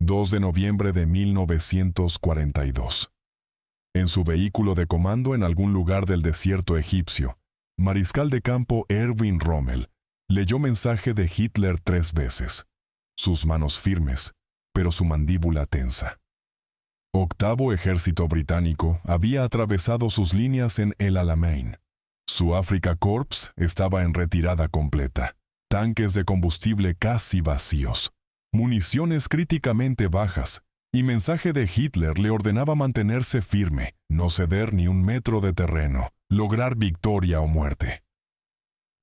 2 de noviembre de 1942. En su vehículo de comando en algún lugar del desierto egipcio, mariscal de campo Erwin Rommel leyó mensaje de Hitler 3 veces, sus manos firmes, pero su mandíbula tensa. Octavo Ejército Británico había atravesado sus líneas en El Alamein. Su Afrika Korps estaba en retirada completa, tanques de combustible casi vacíos, municiones críticamente bajas, y mensaje de Hitler le ordenaba mantenerse firme, no ceder ni un metro de terreno, lograr victoria o muerte.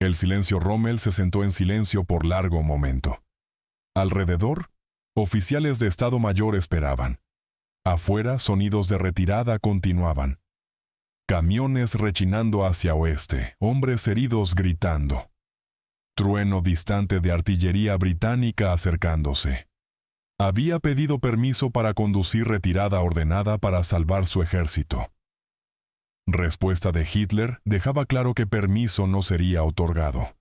El silencio Rommel se sentó en silencio por largo momento. Alrededor, oficiales de Estado Mayor esperaban. Afuera, sonidos de retirada continuaban. Camiones rechinando hacia oeste, hombres heridos gritando. Trueno distante de artillería británica acercándose. Había pedido permiso para conducir retirada ordenada para salvar su ejército. Respuesta de Hitler dejaba claro que permiso no sería otorgado.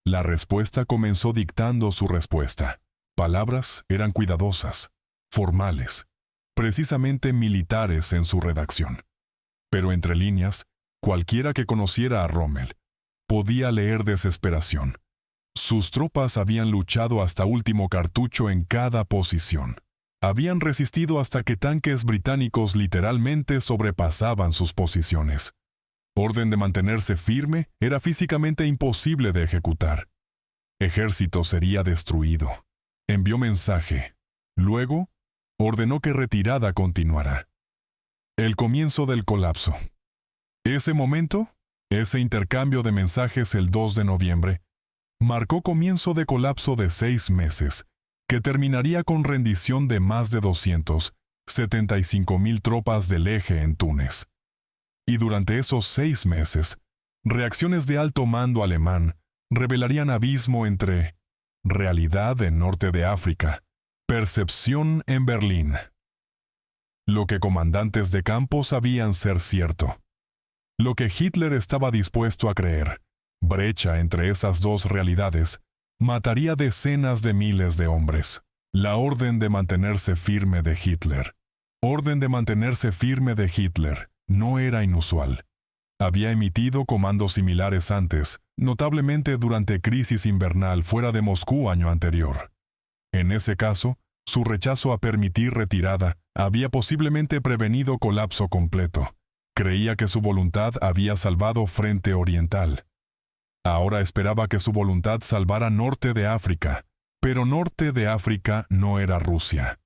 La respuesta comenzó dictando su respuesta. Palabras eran cuidadosas, formales, precisamente militares en su redacción. Pero entre líneas, cualquiera que conociera a Rommel podía leer desesperación. Sus tropas habían luchado hasta último cartucho en cada posición. Habían resistido hasta que tanques británicos literalmente sobrepasaban sus posiciones. Orden de mantenerse firme era físicamente imposible de ejecutar. Ejército sería destruido. Envió mensaje. Luego, ordenó que retirada continuara. El comienzo del colapso. Ese momento, ese intercambio de mensajes el 2 de noviembre, marcó comienzo de colapso de 6 meses, que terminaría con rendición de más de 275,000 tropas del eje en Túnez. Y durante esos 6 meses, reacciones de alto mando alemán revelarían abismo entre realidad en norte de África, percepción en Berlín. Lo que comandantes de campo sabían ser cierto. Lo que Hitler estaba dispuesto a creer, brecha entre esas dos realidades, mataría decenas de miles de hombres. La orden de mantenerse firme de Hitler. Orden de mantenerse firme de Hitler no era inusual. Había emitido comandos similares antes, notablemente durante crisis invernal fuera de Moscú año anterior. En ese caso, su rechazo a permitir retirada había posiblemente prevenido colapso completo. Creía que su voluntad había salvado Frente Oriental. Ahora esperaba que su voluntad salvara norte de África, pero norte de África no era Rusia.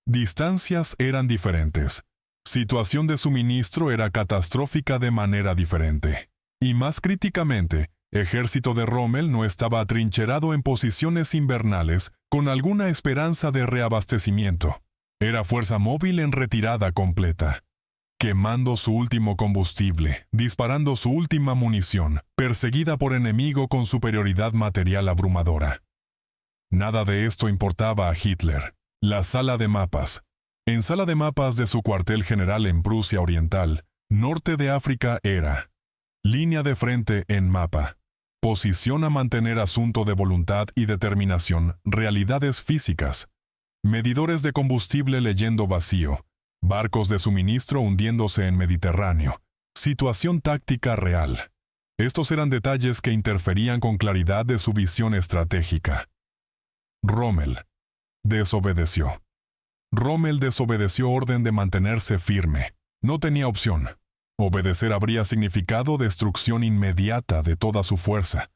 Distancias eran diferentes. Situación de suministro era catastrófica de manera diferente. Y más críticamente, ejército de Rommel no estaba atrincherado en posiciones invernales con alguna esperanza de reabastecimiento. Era fuerza móvil en retirada completa. Quemando su último combustible, disparando su última munición, perseguida por enemigo con superioridad material abrumadora. Nada de esto importaba a Hitler. La sala de mapas. En sala de mapas de su cuartel general en Prusia Oriental, norte de África era línea de frente en mapa. Posición a mantener asunto de voluntad y determinación, realidades físicas. Medidores de combustible leyendo vacío. Barcos de suministro hundiéndose en Mediterráneo. Situación táctica real. Estos eran detalles que interferían con claridad de su visión estratégica. Rommel desobedeció. Rommel desobedeció orden de mantenerse firme. No tenía opción. Obedecer habría significado destrucción inmediata de toda su fuerza.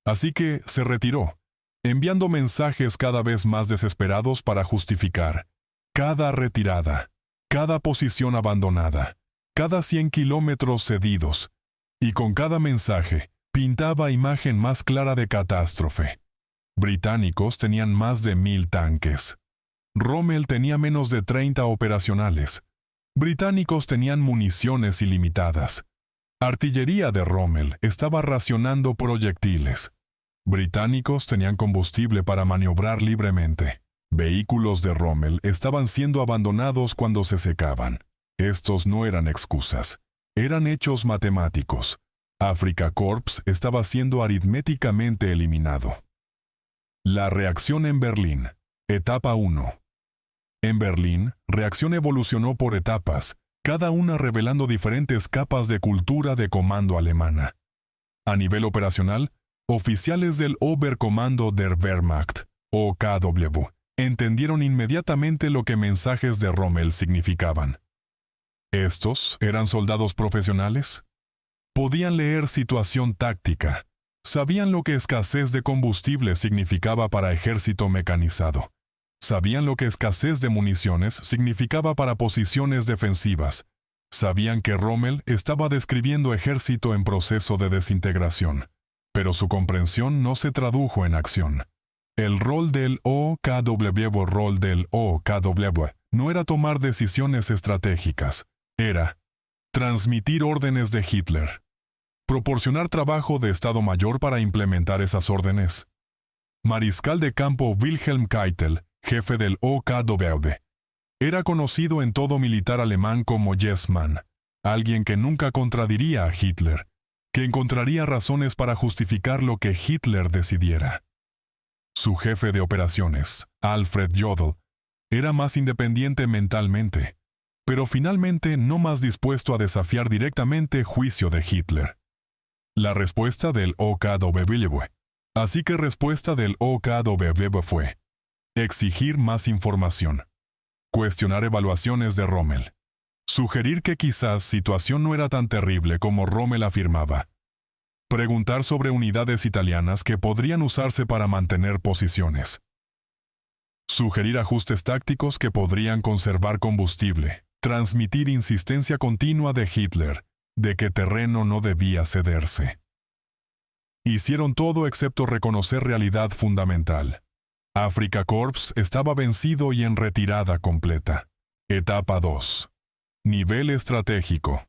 Así que se retiró, enviando mensajes cada vez más desesperados para justificar cada retirada, cada posición abandonada, cada 100 kilómetros cedidos, y con cada mensaje pintaba imagen más clara de catástrofe. Británicos tenían más de 1,000 tanques. Rommel tenía menos de 30 operacionales. Británicos tenían municiones ilimitadas. Artillería de Rommel estaba racionando proyectiles. Británicos tenían combustible para maniobrar libremente. Vehículos de Rommel estaban siendo abandonados cuando se secaban. Estos no eran excusas, eran hechos matemáticos. Afrika Korps estaba siendo aritméticamente eliminado. La reacción en Berlín. Etapa 1. En Berlín, reacción evolucionó por etapas, cada una revelando diferentes capas de cultura de comando alemana. A nivel operacional, oficiales del Oberkommando der Wehrmacht, OKW, entendieron inmediatamente lo que mensajes de Rommel significaban. ¿Estos eran soldados profesionales? Podían leer situación táctica, sabían lo que escasez de combustible significaba para ejército mecanizado, sabían lo que escasez de municiones significaba para posiciones defensivas, sabían que Rommel estaba describiendo ejército en proceso de desintegración, pero su comprensión no se tradujo en acción. El rol del OKW no era tomar decisiones estratégicas, era transmitir órdenes de Hitler, proporcionar trabajo de Estado Mayor para implementar esas órdenes. Mariscal de campo Wilhelm Keitel, jefe del OKW, era conocido en todo militar alemán como Yes Man, alguien que nunca contradiría a Hitler, que encontraría razones para justificar lo que Hitler decidiera. Su jefe de operaciones, Alfred Jodl, era más independiente mentalmente, pero finalmente no más dispuesto a desafiar directamente juicio de Hitler. La respuesta del OKW. Así que respuesta del OKW fue exigir más información, cuestionar evaluaciones de Rommel, sugerir que quizás situación no era tan terrible como Rommel afirmaba, preguntar sobre unidades italianas que podrían usarse para mantener posiciones, sugerir ajustes tácticos que podrían conservar combustible, transmitir insistencia continua de Hitler de que terreno no debía cederse. Hicieron todo excepto reconocer realidad fundamental. Afrika Korps estaba vencido y en retirada completa. Etapa 2. Nivel estratégico.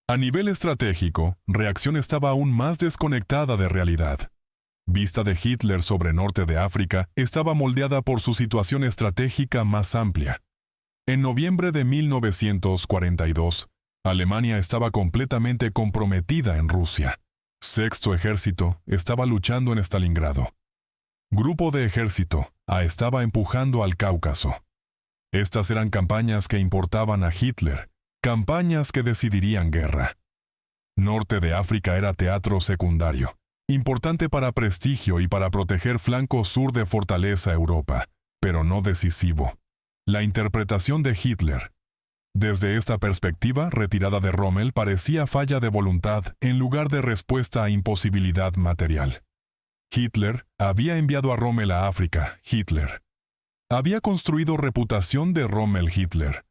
A nivel estratégico, reacción estaba aún más desconectada de realidad. Vista de Hitler sobre norte de África estaba moldeada por su situación estratégica más amplia. En noviembre de 1942, Alemania estaba completamente comprometida en Rusia. Sexto Ejército estaba luchando en Stalingrado. Grupo de Ejército A estaba empujando al Cáucaso. Estas eran campañas que importaban a Hitler, campañas que decidirían guerra. Norte de África era teatro secundario, importante para prestigio y para proteger flanco sur de Fortaleza Europa, pero no decisivo. La interpretación de Hitler. Desde esta perspectiva, retirada de Rommel parecía falla de voluntad en lugar de respuesta a imposibilidad material. Hitler había enviado a Rommel a África. Hitler había construido reputación de Rommel.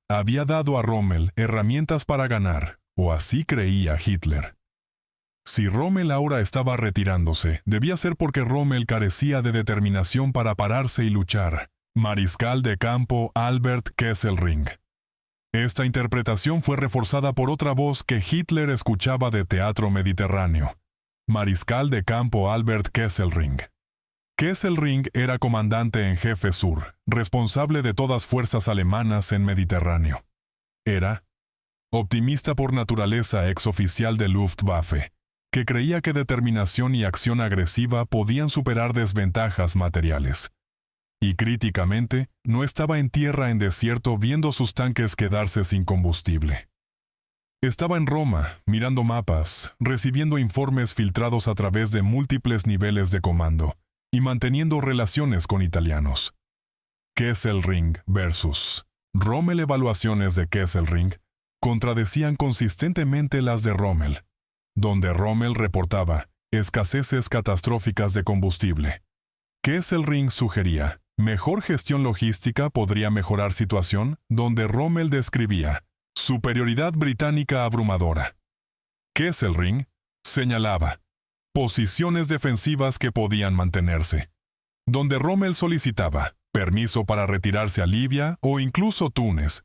Había dado a Rommel herramientas para ganar, o así creía Hitler. Si Rommel ahora estaba retirándose, debía ser porque Rommel carecía de determinación para pararse y luchar. Mariscal de campo Albert Kesselring. Esta interpretación fue reforzada por otra voz que Hitler escuchaba de teatro mediterráneo. Mariscal de campo Albert Kesselring. Kesselring era comandante en jefe sur, responsable de todas fuerzas alemanas en Mediterráneo. Era optimista por naturaleza, exoficial de Luftwaffe, que creía que determinación y acción agresiva podían superar desventajas materiales. Y críticamente, no estaba en tierra en desierto viendo sus tanques quedarse sin combustible. Estaba en Roma, mirando mapas, recibiendo informes filtrados a través de múltiples niveles de comando, y manteniendo relaciones con italianos. Kesselring versus Rommel. Evaluaciones de Kesselring contradecían consistentemente las de Rommel, donde Rommel reportaba escaseces catastróficas de combustible. Kesselring sugería mejor gestión logística podría mejorar situación, donde Rommel describía superioridad británica abrumadora. Kesselring señalaba posiciones defensivas que podían mantenerse, donde Rommel solicitaba permiso para retirarse a Libia o incluso Túnez.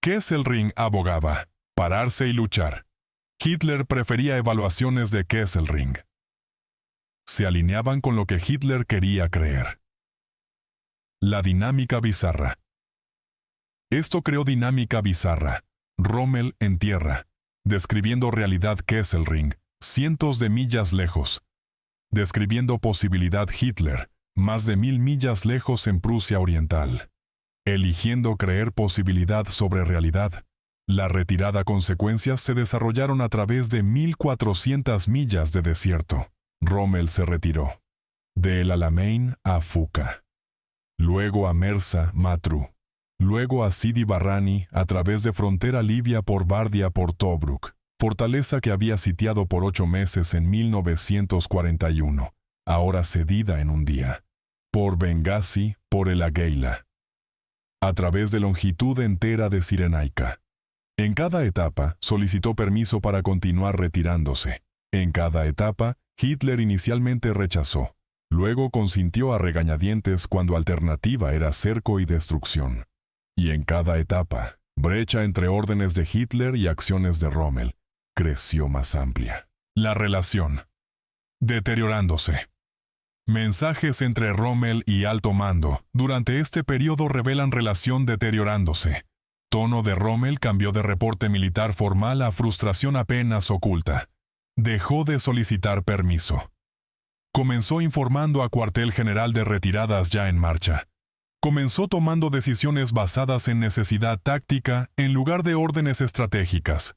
Kesselring abogaba pararse y luchar. Hitler prefería evaluaciones de Kesselring. Se alineaban con lo que Hitler quería creer. La dinámica bizarra. Esto creó dinámica bizarra. Rommel en tierra, describiendo realidad Kesselring, cientos de millas lejos. Describiendo posibilidad Hitler, más de 1000 millas lejos en Prusia Oriental. Eligiendo creer posibilidad sobre realidad, la retirada consecuencias se desarrollaron a través de 1400 millas de desierto. Rommel se retiró. De El Alamein a Fuca. Luego a Mersa, Matru. Luego a Sidi Barrani a través de frontera libia por Bardia por Tobruk, fortaleza que había sitiado por 8 meses en 1941, ahora cedida en un día. Por Benghazi, por El Agheila. A través de longitud entera de Cirenaica. En cada etapa, solicitó permiso para continuar retirándose. En cada etapa, Hitler inicialmente rechazó. Luego consintió a regañadientes cuando alternativa era cerco y destrucción. Y en cada etapa, brecha entre órdenes de Hitler y acciones de Rommel creció más amplia. La relación. Deteriorándose. Mensajes entre Rommel y alto mando durante este periodo revelan relación deteriorándose. Tono de Rommel cambió de reporte militar formal a frustración apenas oculta. Dejó de solicitar permiso. Comenzó informando a cuartel general de retiradas ya en marcha. Comenzó tomando decisiones basadas en necesidad táctica en lugar de órdenes estratégicas.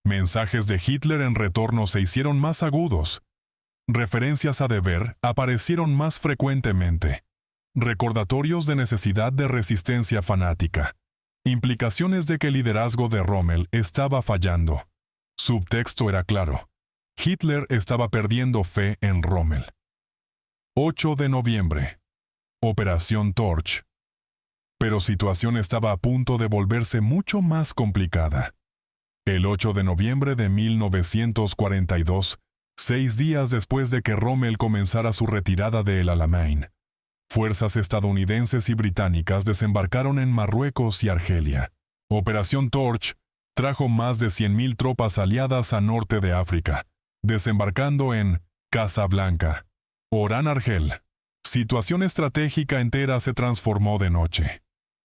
Mensajes de Hitler en retorno se hicieron más agudos. Referencias a deber aparecieron más frecuentemente. Recordatorios de necesidad de resistencia fanática. Implicaciones de que el liderazgo de Rommel estaba fallando. Subtexto era claro. Hitler estaba perdiendo fe en Rommel. 8 de noviembre. Operación Torch. Pero situación estaba a punto de volverse mucho más complicada. El 8 de noviembre de 1942, 6 días después de que Rommel comenzara su retirada de El Alamein, fuerzas estadounidenses y británicas desembarcaron en Marruecos y Argelia. Operación Torch trajo más de 100.000 tropas aliadas a norte de África, desembarcando en Casablanca, Orán Argel. Situación estratégica entera se transformó de noche.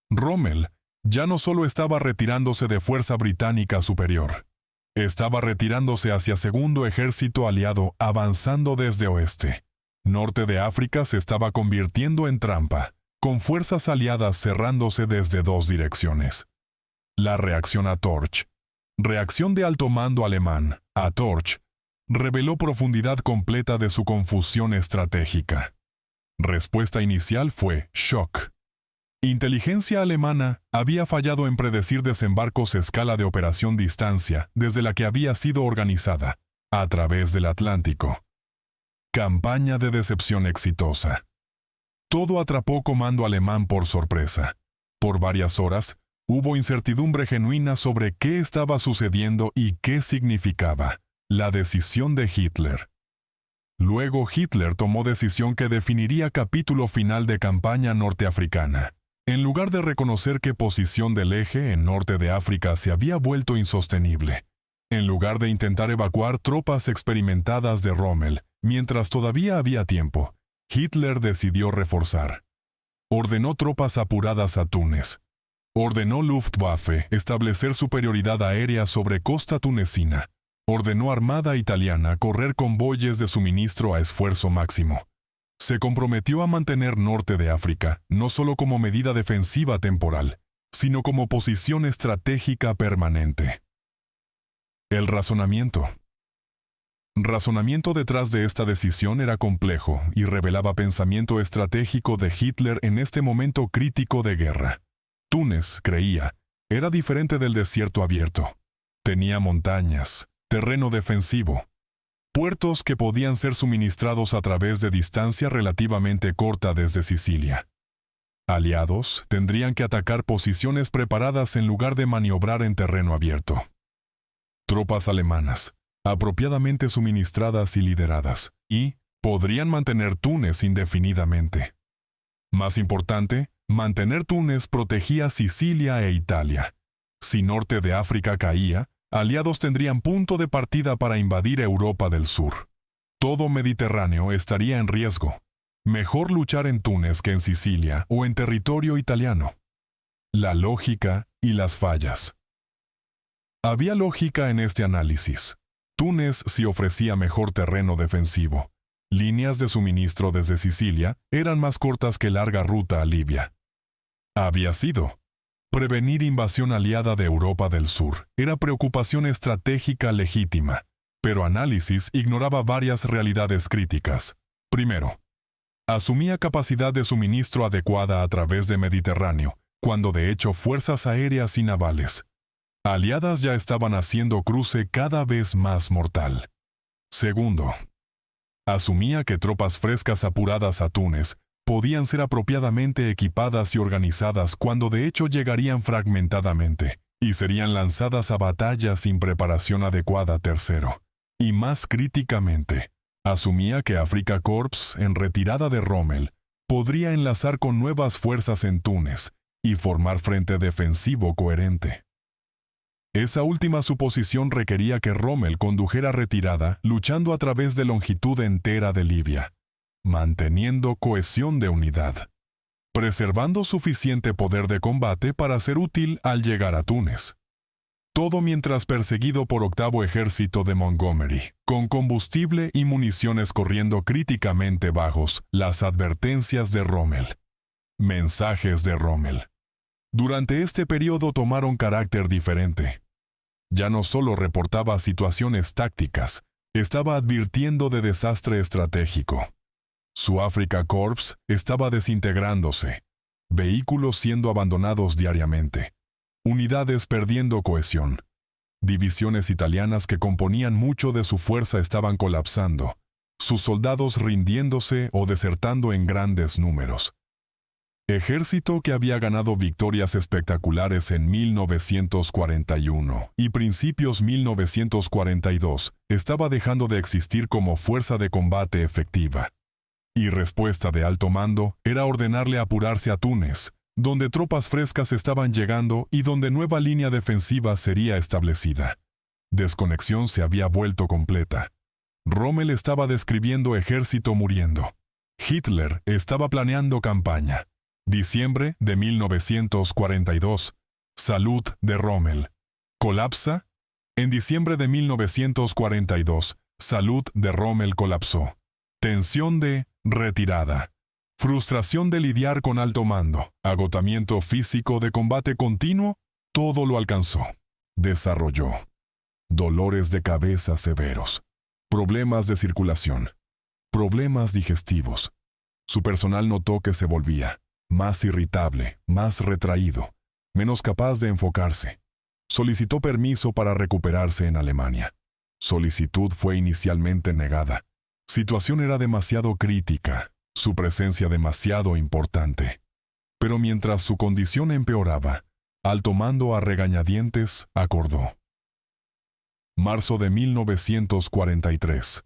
Rommel ya no solo estaba retirándose de fuerza británica superior, estaba retirándose hacia segundo ejército aliado avanzando desde oeste. Norte de África se estaba convirtiendo en trampa, con fuerzas aliadas cerrándose desde 2 direcciones. La reacción a Torch, reacción de alto mando alemán a Torch, reveló profundidad completa de su confusión estratégica. Respuesta inicial fue shock. Inteligencia alemana había fallado en predecir desembarcos a escala de operación distancia desde la que había sido organizada, a través del Atlántico. Campaña de decepción exitosa. Todo atrapó comando alemán por sorpresa. Por varias horas, hubo incertidumbre genuina sobre qué estaba sucediendo y qué significaba la decisión de Hitler. Luego Hitler tomó decisión que definiría capítulo final de campaña norteafricana. En lugar de reconocer que posición del eje en norte de África se había vuelto insostenible, en lugar de intentar evacuar tropas experimentadas de Rommel, mientras todavía había tiempo, Hitler decidió reforzar. Ordenó tropas apuradas a Túnez. Ordenó Luftwaffe establecer superioridad aérea sobre costa tunecina. Ordenó Armada italiana correr convoyes de suministro a esfuerzo máximo. Se comprometió a mantener norte de África, no solo como medida defensiva temporal, sino como posición estratégica permanente. El razonamiento. Razonamiento detrás de esta decisión era complejo y revelaba pensamiento estratégico de Hitler en este momento crítico de guerra. Túnez, creía, era diferente del desierto abierto. Tenía montañas, terreno defensivo, puertos que podían ser suministrados a través de distancia relativamente corta desde Sicilia. Aliados tendrían que atacar posiciones preparadas en lugar de maniobrar en terreno abierto. Tropas alemanas, apropiadamente suministradas y lideradas, y podrían mantener Túnez indefinidamente. Más importante, mantener Túnez protegía Sicilia e Italia. Si norte de África caía, aliados tendrían punto de partida para invadir Europa del Sur. Todo Mediterráneo estaría en riesgo. Mejor luchar en Túnez que en Sicilia o en territorio italiano. La lógica y las fallas. Había lógica en este análisis. Túnez sí ofrecía mejor terreno defensivo. líneas de suministro desde Sicilia eran más cortas que larga ruta a Libia. Había sido. Prevenir invasión aliada de Europa del Sur era preocupación estratégica legítima, pero Análisis ignoraba varias realidades críticas. Primero, asumía capacidad de suministro adecuada a través de Mediterráneo, cuando de hecho fuerzas aéreas y navales aliadas ya estaban haciendo cruce cada vez más mortal. Segundo, asumía que tropas frescas apuradas a Túnez podían ser apropiadamente equipadas y organizadas cuando de hecho llegarían fragmentadamente y serían lanzadas a batalla sin preparación adecuada. Tercero, y más críticamente, asumía que Afrika Korps, en retirada de Rommel, podría enlazar con nuevas fuerzas en Túnez y formar frente defensivo coherente. Esa última suposición requería que Rommel condujera retirada luchando a través de longitud entera de Libia, manteniendo cohesión de unidad, preservando suficiente poder de combate para ser útil al llegar a Túnez. Todo mientras perseguido por Octavo Ejército de Montgomery, con combustible y municiones corriendo críticamente bajos las advertencias de Rommel. Mensajes de Rommel. Durante este periodo tomaron carácter diferente. Ya no solo reportaba situaciones tácticas, estaba advirtiendo de desastre estratégico. Su Afrika Korps estaba desintegrándose, vehículos siendo abandonados diariamente, unidades perdiendo cohesión, divisiones italianas que componían mucho de su fuerza estaban colapsando, sus soldados rindiéndose o desertando en grandes números. Ejército que había ganado victorias espectaculares en 1941 y principios 1942 estaba dejando de existir como fuerza de combate efectiva. Y respuesta de alto mando era ordenarle apurarse a Túnez, donde tropas frescas estaban llegando y donde nueva línea defensiva sería establecida. Desconexión se había vuelto completa. Rommel estaba describiendo ejército muriendo. Hitler estaba planeando campaña. Diciembre de 1942. Salud de Rommel. ¿Colapsa? En diciembre de 1942, Salud de Rommel colapsó. Tensión de retirada. Frustración de lidiar con alto mando. Agotamiento físico de combate continuo. Todo lo alcanzó. Desarrolló. Dolores de cabeza severos. Problemas de circulación. Problemas digestivos. Su personal notó que se volvía más irritable, más retraído, menos capaz de enfocarse. Solicitó permiso para recuperarse en Alemania. Solicitud fue inicialmente negada. Situación era demasiado crítica, su presencia demasiado importante. Pero mientras su condición empeoraba, alto mando a regañadientes acordó. Marzo de 1943.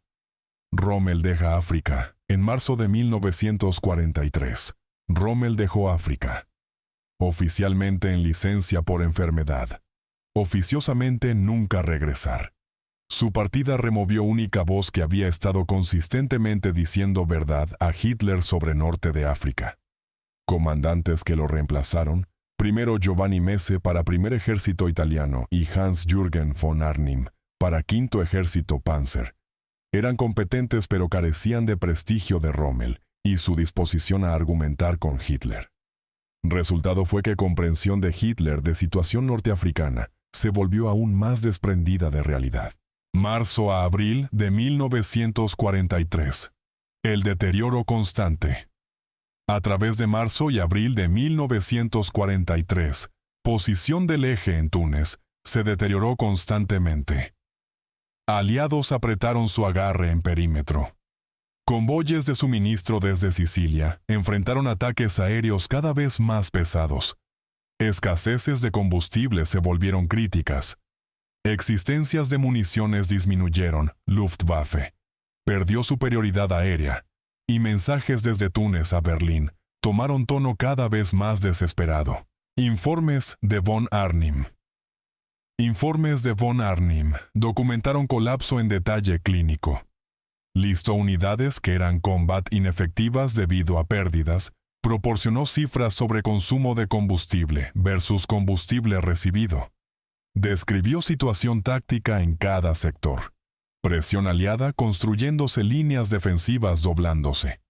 Rommel deja África. En marzo de 1943. Rommel dejó África. Oficialmente en licencia por enfermedad. Oficiosamente nunca regresar. Su partida removió única voz que había estado consistentemente diciendo verdad a Hitler sobre norte de África. Comandantes que lo reemplazaron, primero Giovanni Messe para Primer Ejército Italiano y Hans-Jürgen von Arnim para Quinto Ejército Panzer, eran competentes pero carecían de prestigio de Rommel y su disposición a argumentar con Hitler. Resultado fue que comprensión de Hitler de situación norteafricana se volvió aún más desprendida de realidad. Marzo a abril de 1943. El deterioro constante. A través de marzo y abril de 1943, posición del eje en Túnez se deterioró constantemente. Aliados apretaron su agarre en perímetro. Convoyes de suministro desde Sicilia enfrentaron ataques aéreos cada vez más pesados. Escaseces de combustible se volvieron críticas. Existencias de municiones disminuyeron. Luftwaffe perdió superioridad aérea. Y mensajes desde Túnez a Berlín tomaron tono cada vez más desesperado. Informes de von Arnim. Informes de von Arnim documentaron colapso en detalle clínico. Listó unidades que eran combat inefectivas debido a pérdidas, proporcionó cifras sobre consumo de combustible versus combustible recibido. Describió situación táctica en cada sector. Presión aliada construyéndose líneas defensivas doblándose.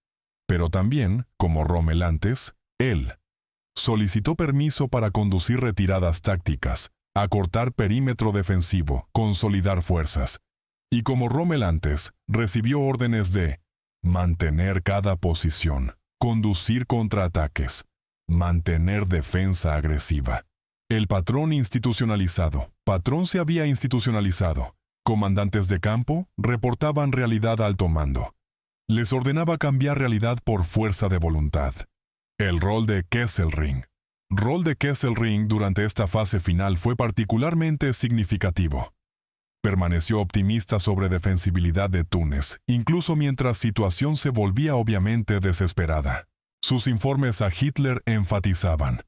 Pero también, como Rommel antes, él solicitó permiso para conducir retiradas tácticas, acortar perímetro defensivo, consolidar fuerzas. Y como Rommel antes, recibió órdenes de mantener cada posición, conducir contraataques, mantener defensa agresiva. El patrón institucionalizado. Patrón se había institucionalizado. Comandantes de campo reportaban realidad alto mando. Les ordenaba cambiar realidad por fuerza de voluntad. El rol de Kesselring. Rol de Kesselring durante esta fase final fue particularmente significativo. Permaneció optimista sobre defensibilidad de Túnez, incluso mientras situación se volvía obviamente desesperada. Sus informes a Hitler enfatizaban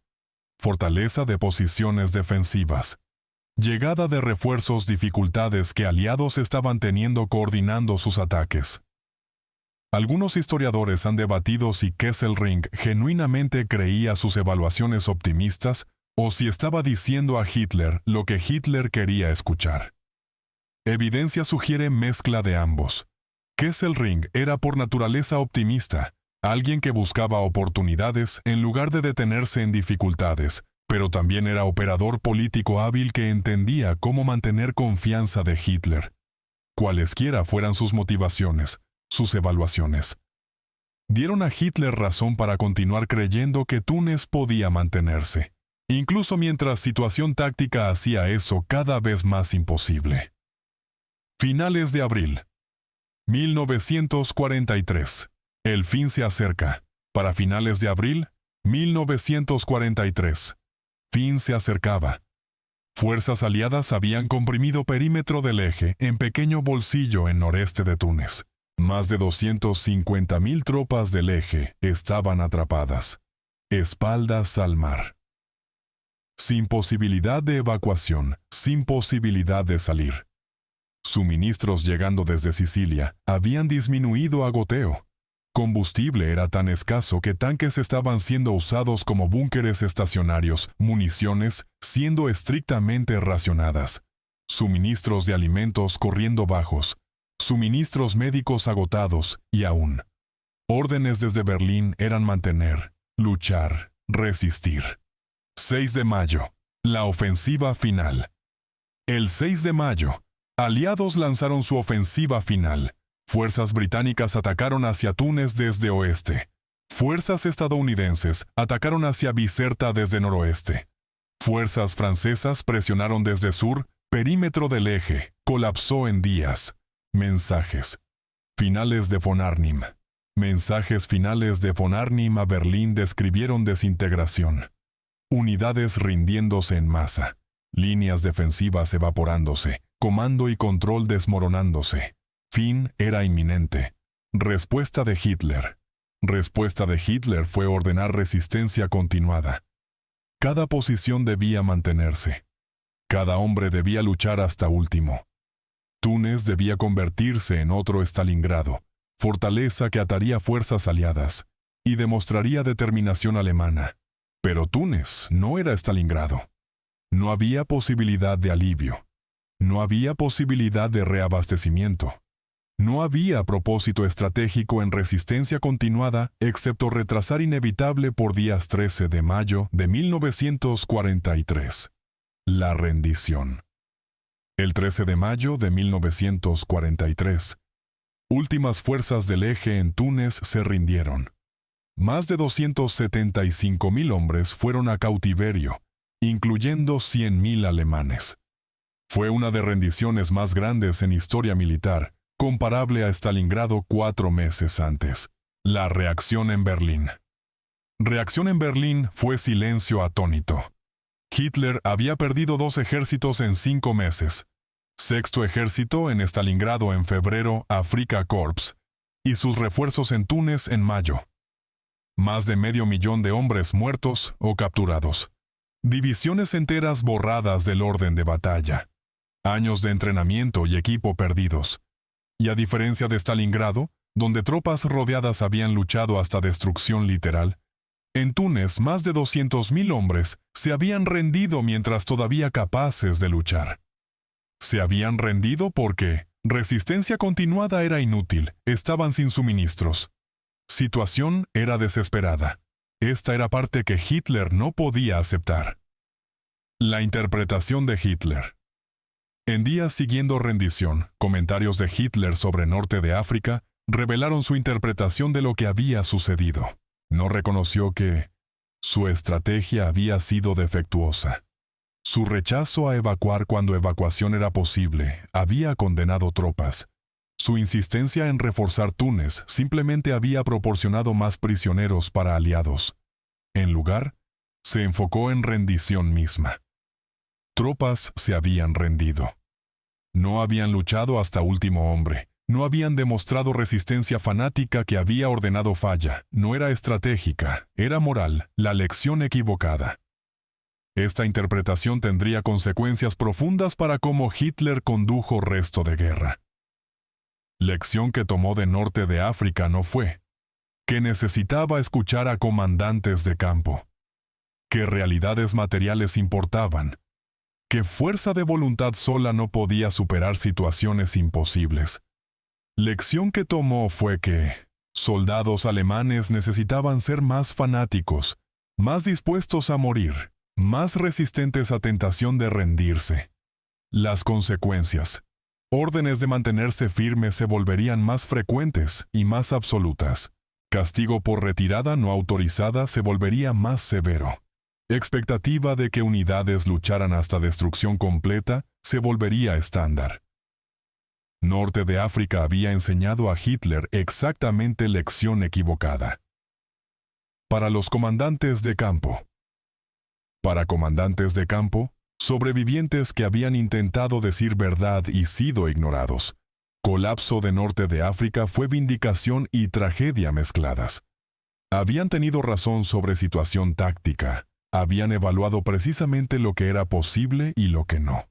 fortaleza de posiciones defensivas, llegada de refuerzos, dificultades que aliados estaban teniendo coordinando sus ataques. Algunos historiadores han debatido si Kesselring genuinamente creía sus evaluaciones optimistas o si estaba diciendo a Hitler lo que Hitler quería escuchar. Evidencia sugiere mezcla de ambos. Kesselring era por naturaleza optimista, alguien que buscaba oportunidades en lugar de detenerse en dificultades, pero también era operador político hábil que entendía cómo mantener confianza de Hitler, cualesquiera fueran sus motivaciones, sus evaluaciones. Dieron a Hitler razón para continuar creyendo que Túnez podía mantenerse, incluso mientras situación táctica hacía eso cada vez más imposible. Finales de abril. 1943. El fin se acerca. Para finales de abril, 1943. Fin se acercaba. Fuerzas aliadas habían comprimido perímetro del eje en pequeño bolsillo en noreste de Túnez. Más de 250.000 tropas del eje estaban atrapadas, espaldas al mar. Sin posibilidad de evacuación, sin posibilidad de salir. Suministros llegando desde Sicilia habían disminuido a goteo. Combustible era tan escaso que tanques estaban siendo usados como búnkeres estacionarios, municiones siendo estrictamente racionadas, suministros de alimentos corriendo bajos, suministros médicos agotados y aún. Órdenes desde Berlín eran mantener, luchar, resistir. 6 de mayo. La ofensiva final. El 6 de mayo, aliados lanzaron su ofensiva final. Fuerzas británicas atacaron hacia Túnez desde oeste. Fuerzas estadounidenses atacaron hacia Bizerta desde noroeste. Fuerzas francesas presionaron desde sur, perímetro del eje, colapsó en días. Mensajes. Finales de von Arnim. Mensajes finales de von Arnim a Berlín describieron desintegración. Unidades rindiéndose en masa. Líneas defensivas evaporándose. Comando y control desmoronándose. Fin era inminente. Respuesta de Hitler. Respuesta de Hitler fue ordenar resistencia continuada. Cada posición debía mantenerse. Cada hombre debía luchar hasta último. Túnez debía convertirse en otro Stalingrado, fortaleza que ataría fuerzas aliadas y demostraría determinación alemana. Pero Túnez no era Stalingrado. No había posibilidad de alivio. No había posibilidad de reabastecimiento. No había propósito estratégico en resistencia continuada, excepto retrasar inevitable por días 13 de mayo de 1943. La rendición. El 13 de mayo de 1943. Últimas fuerzas del eje en Túnez se rindieron. Más de 275.000 hombres fueron a cautiverio, incluyendo 100.000 alemanes. Fue una de rendiciones más grandes en historia militar, comparable a Stalingrado 4 meses antes. La reacción en Berlín. Reacción en Berlín fue silencio atónito. Hitler había perdido 2 ejércitos en 5 meses. 6º ejército en Stalingrado en febrero, Afrika Korps, y sus refuerzos en Túnez en mayo. Más de 500.000 de hombres muertos o capturados. Divisiones enteras borradas del orden de batalla. Años de entrenamiento y equipo perdidos. Y a diferencia de Stalingrado, donde tropas rodeadas habían luchado hasta destrucción literal, en Túnez más de 200.000 hombres se habían rendido mientras todavía capaces de luchar. Se habían rendido porque, Resistencia continuada era inútil, estaban sin suministros. Situación era desesperada. Esta era parte que Hitler no podía aceptar. La interpretación de Hitler. En días siguiendo rendición, comentarios de Hitler sobre Norte de África revelaron su interpretación de lo que había sucedido. No reconoció que su estrategia había sido defectuosa. Su rechazo a evacuar cuando evacuación era posible había condenado tropas. Su insistencia en reforzar Túnez simplemente había proporcionado más prisioneros para aliados. En lugar, se enfocó en rendición misma. Tropas se habían rendido. No habían luchado hasta último hombre. No habían demostrado resistencia fanática que había ordenado falla. No era estratégica, era moral, la lección equivocada. Esta interpretación tendría consecuencias profundas para cómo Hitler condujo resto de guerra. Lección que tomó de Norte de África no fue que necesitaba escuchar a comandantes de campo, que realidades materiales importaban, que fuerza de voluntad sola no podía superar situaciones imposibles. Lección que tomó fue que soldados alemanes necesitaban ser más fanáticos, más dispuestos a morir, más resistentes a tentación de rendirse. Las consecuencias, órdenes de mantenerse firmes se volverían más frecuentes y más absolutas. Castigo por retirada no autorizada se volvería más severo. Expectativa de que unidades lucharan hasta destrucción completa se volvería estándar. Norte de África había enseñado a Hitler exactamente lección equivocada. Para los comandantes de campo. Para comandantes de campo, sobrevivientes que habían intentado decir verdad y sido ignorados. Colapso de Norte de África fue vindicación y tragedia mezcladas. Habían tenido razón sobre situación táctica. Habían evaluado precisamente lo que era posible y lo que no.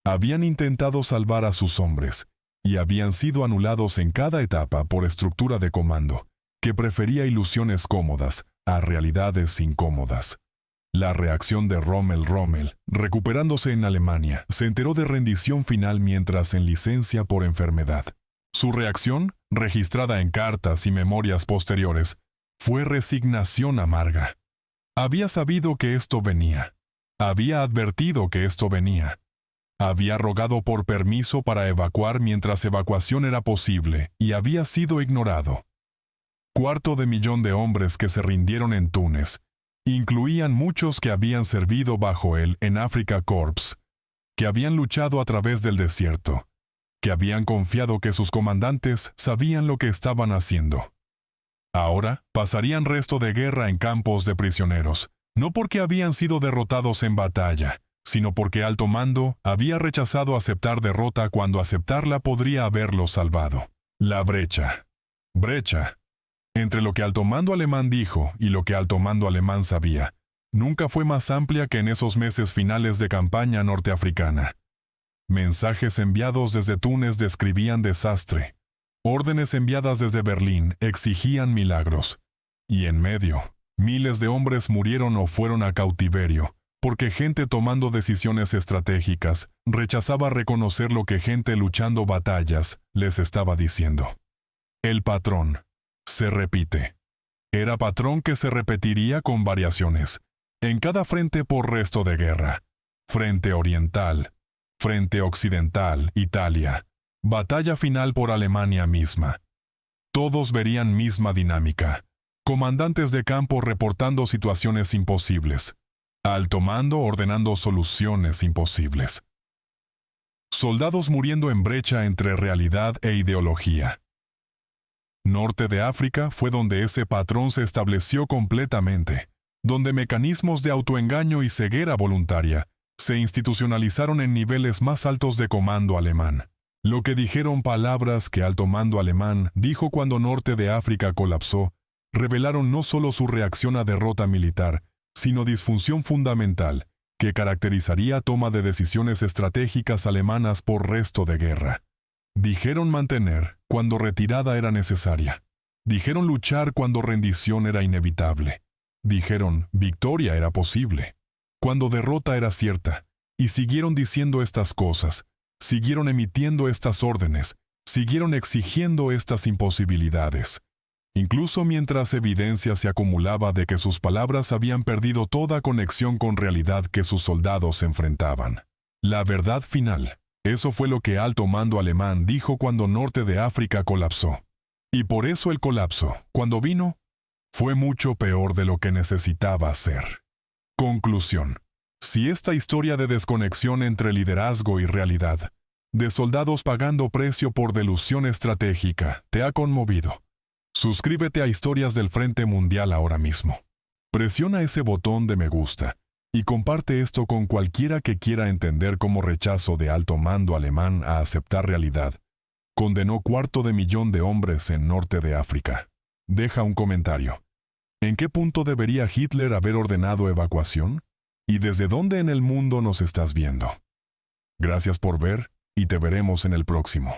Habían intentado salvar a sus hombres, y habían sido anulados en cada etapa por estructura de comando, que prefería ilusiones cómodas a realidades incómodas. La reacción de Rommel, recuperándose en Alemania, se enteró de rendición final mientras en licencia por enfermedad. Su reacción, registrada en cartas y memorias posteriores, fue resignación amarga. Había sabido que esto venía. Había advertido que esto venía. Había rogado por permiso para evacuar mientras evacuación era posible y había sido ignorado. 250.000 de hombres que se rindieron en Túnez incluían muchos que habían servido bajo él en Africa Corps, que habían luchado a través del desierto, que habían confiado que sus comandantes sabían lo que estaban haciendo. Ahora pasarían resto de guerra en campos de prisioneros, no porque habían sido derrotados en batalla, sino porque alto mando había rechazado aceptar derrota cuando aceptarla podría haberlos salvado. La brecha. Entre lo que alto mando alemán dijo y lo que alto mando alemán sabía, nunca fue más amplia que en esos meses finales de campaña norteafricana. Mensajes enviados desde Túnez describían desastre. Órdenes enviadas desde Berlín exigían milagros. Y en medio, miles de hombres murieron o fueron a cautiverio, porque gente tomando decisiones estratégicas rechazaba reconocer lo que gente luchando batallas les estaba diciendo. El patrón se repite. Era patrón que se repetiría con variaciones, en cada frente por resto de guerra. Frente oriental, frente occidental, Italia. Batalla final por Alemania misma. Todos verían misma dinámica. Comandantes de campo reportando situaciones imposibles. Alto mando ordenando soluciones imposibles. Soldados muriendo en brecha entre realidad e ideología. Norte de África fue donde ese patrón se estableció completamente, donde mecanismos de autoengaño y ceguera voluntaria se institucionalizaron en niveles más altos de comando alemán. Lo que dijeron palabras que alto mando alemán dijo cuando Norte de África colapsó, revelaron no solo su reacción a derrota militar, sino disfunción fundamental, que caracterizaría toma de decisiones estratégicas alemanas por resto de guerra. Dijeron mantener cuando retirada era necesaria. Dijeron luchar cuando rendición era inevitable. Dijeron victoria era posible, cuando derrota era cierta. Y siguieron diciendo estas cosas, Siguieron emitiendo estas órdenes, siguieron exigiendo estas imposibilidades, incluso mientras evidencia se acumulaba de que sus palabras habían perdido toda conexión con realidad que sus soldados enfrentaban. La verdad final. Eso fue lo que alto mando alemán dijo cuando Norte de África colapsó. Y por eso el colapso, cuando vino, fue mucho peor de lo que necesitaba ser. Conclusión. Si esta historia de desconexión entre liderazgo y realidad, de soldados pagando precio por delusión estratégica, te ha conmovido, suscríbete a Historias del Frente Mundial ahora mismo. Presiona ese botón de me gusta y comparte esto con cualquiera que quiera entender cómo rechazo de alto mando alemán a aceptar realidad condenó 250.000 de hombres en Norte de África. Deja un comentario. ¿En qué punto debería Hitler haber ordenado evacuación? ¿Y desde dónde en el mundo nos estás viendo? Gracias por ver y te veremos en el próximo.